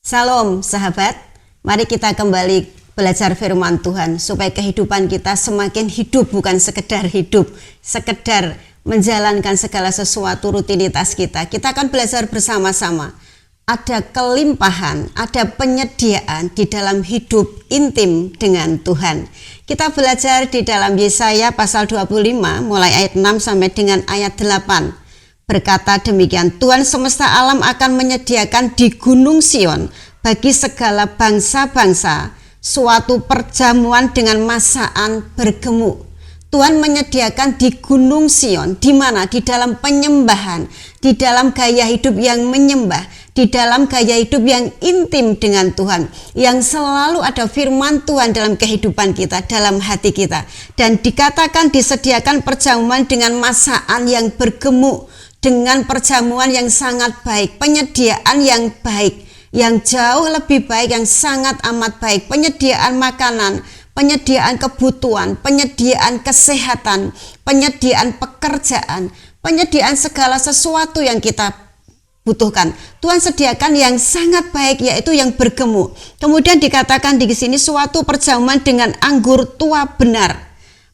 Salam sahabat, mari kita kembali belajar firman Tuhan supaya kehidupan kita semakin hidup, bukan sekedar hidup, sekedar menjalankan segala sesuatu rutinitas kita. Kita akan belajar bersama-sama. Ada kelimpahan, ada penyediaan di dalam hidup intim dengan Tuhan. Kita belajar di dalam Yesaya pasal 25 mulai ayat 6 sampai dengan ayat 8. Berkata demikian, Tuhan semesta alam akan menyediakan di Gunung Sion bagi segala bangsa-bangsa suatu perjamuan dengan masakan bergemuk. Tuhan menyediakan di Gunung Sion, di mana? Di dalam penyembahan, di dalam gaya hidup yang menyembah, di dalam gaya hidup yang intim dengan Tuhan, yang selalu ada firman Tuhan dalam kehidupan kita, dalam hati kita. Dan dikatakan disediakan perjamuan dengan masakan yang bergemuk, dengan perjamuan yang sangat baik, penyediaan yang baik, yang jauh lebih baik, yang sangat amat baik, penyediaan makanan, penyediaan kebutuhan, penyediaan kesehatan, penyediaan pekerjaan, penyediaan segala sesuatu yang kita butuhkan. Tuhan sediakan yang sangat baik, yaitu yang bergemuk. Kemudian dikatakan di sini suatu perjamuan dengan anggur tua benar,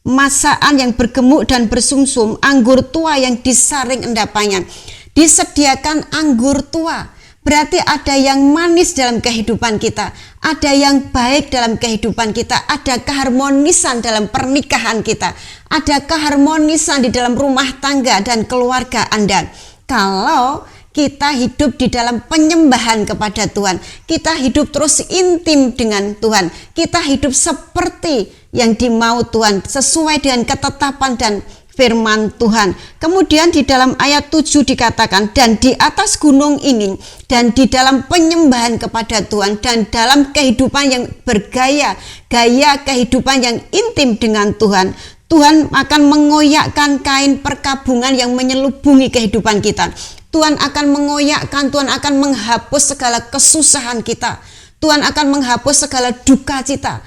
masakan yang bergemuk dan bersumsum, anggur tua yang disaring endapannya. Disediakan anggur tua, berarti ada yang manis dalam kehidupan kita, ada yang baik dalam kehidupan kita, ada keharmonisan dalam pernikahan kita, ada keharmonisan di dalam rumah tangga dan keluarga Anda. Kalau kita hidup di dalam penyembahan kepada Tuhan, kita hidup terus intim dengan Tuhan, kita hidup seperti yang dimau Tuhan, sesuai dengan ketetapan dan firman Tuhan. Kemudian di dalam ayat 7 dikatakan, dan di atas gunung ini, dan di dalam penyembahan kepada Tuhan, dan dalam kehidupan yang bergaya, gaya kehidupan yang intim dengan Tuhan, Tuhan akan mengoyakkan kain perkabungan yang menyelubungi kehidupan kita. Tuhan akan mengoyakkan, Tuhan akan menghapus segala kesusahan kita. Tuhan akan menghapus segala duka cita.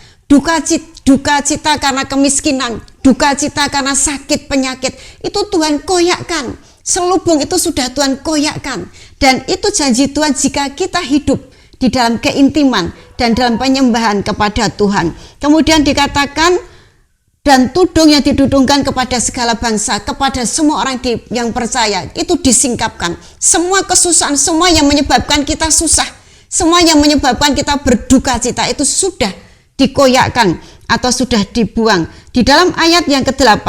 Duka cita karena kemiskinan, duka cita karena sakit penyakit, itu Tuhan koyakkan. Selubung itu sudah Tuhan koyakkan. Dan itu janji Tuhan jika kita hidup di dalam keintiman dan dalam penyembahan kepada Tuhan. Kemudian dikatakan, dan tudung yang didudungkan kepada segala bangsa, kepada semua orang yang percaya, itu disingkapkan. Semua kesusahan, semua yang menyebabkan kita susah, semua yang menyebabkan kita berduka cita, itu sudah dikoyakkan atau sudah dibuang. Di dalam ayat yang ke-8,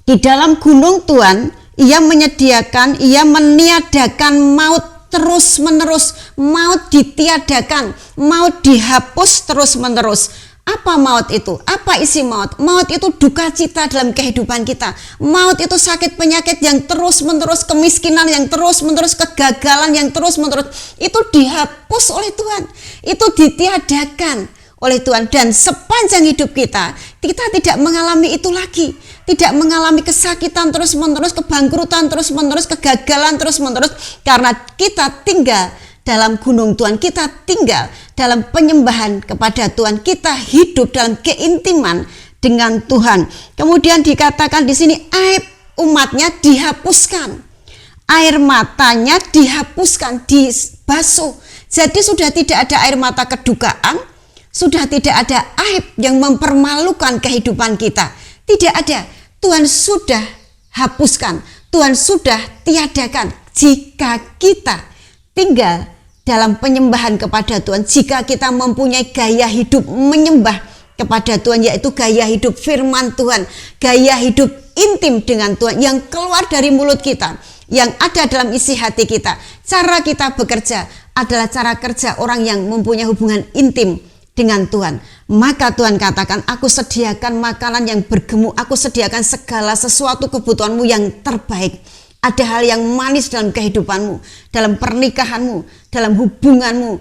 di dalam gunung Tuhan, ia menyediakan, ia meniadakan maut terus menerus. Maut ditiadakan, maut dihapus terus menerus. Apa maut itu? Apa isi maut? Maut itu duka cita dalam kehidupan kita. Maut itu sakit penyakit yang terus menerus, kemiskinan yang terus menerus, kegagalan yang terus menerus. Itu dihapus oleh Tuhan, itu ditiadakan oleh Tuhan. Dan sepanjang hidup kita tidak mengalami itu lagi, tidak mengalami kesakitan terus menerus, kebangkrutan terus menerus, kegagalan terus menerus, karena kita tinggal dalam gunung Tuhan, kita tinggal dalam penyembahan kepada Tuhan, kita hidup dalam keintiman dengan Tuhan. Kemudian dikatakan di sini aib umatnya dihapuskan, air matanya dihapuskan, dibasuh. Jadi sudah tidak ada air mata kedukaan, sudah tidak ada aib yang mempermalukan kehidupan kita. Tidak ada. Tuhan sudah hapuskan, Tuhan sudah tiadakan. Jika kita tinggal dalam penyembahan kepada Tuhan, jika kita mempunyai gaya hidup menyembah kepada Tuhan, yaitu gaya hidup firman Tuhan, gaya hidup intim dengan Tuhan yang keluar dari mulut kita, yang ada dalam isi hati kita. Cara kita bekerja adalah cara kerja orang yang mempunyai hubungan intim dengan Tuhan. Maka Tuhan katakan, aku sediakan makanan yang bergemuk, aku sediakan segala sesuatu kebutuhanmu yang terbaik. Ada hal yang manis dalam kehidupanmu, dalam pernikahanmu, dalam hubunganmu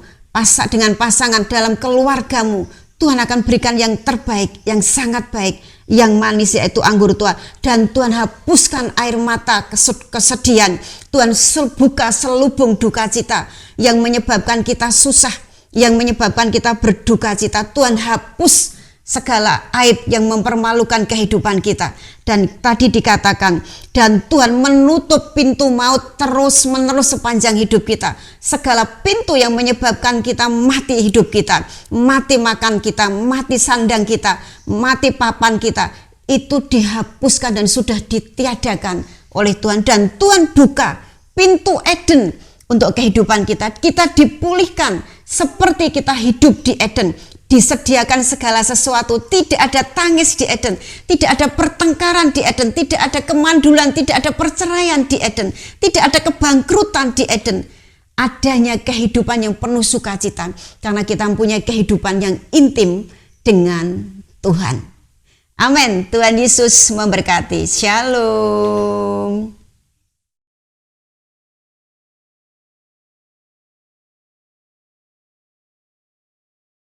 dengan pasangan, dalam keluargamu. Tuhan akan berikan yang terbaik, yang sangat baik, yang manis, yaitu anggur tua. Dan Tuhan hapuskan air mata kesedihan. Tuhan buka selubung duka cita yang menyebabkan kita susah, yang menyebabkan kita berduka cita. Tuhan hapus segala aib yang mempermalukan kehidupan kita. Dan tadi dikatakan, dan Tuhan menutup pintu maut terus menerus sepanjang hidup kita. Segala pintu yang menyebabkan kita mati hidup kita, mati makan kita, mati sandang kita, mati papan kita, itu dihapuskan dan sudah ditiadakan oleh Tuhan. Dan Tuhan buka pintu Eden untuk kehidupan kita. Kita dipulihkan seperti kita hidup di Eden. Disediakan segala sesuatu, tidak ada tangis di Eden, tidak ada pertengkaran di Eden, tidak ada kemandulan, tidak ada perceraian di Eden, tidak ada kebangkrutan di Eden. Adanya kehidupan yang penuh sukacita karena kita mempunyai kehidupan yang intim dengan Tuhan. Amin. Tuhan Yesus memberkati. Shalom.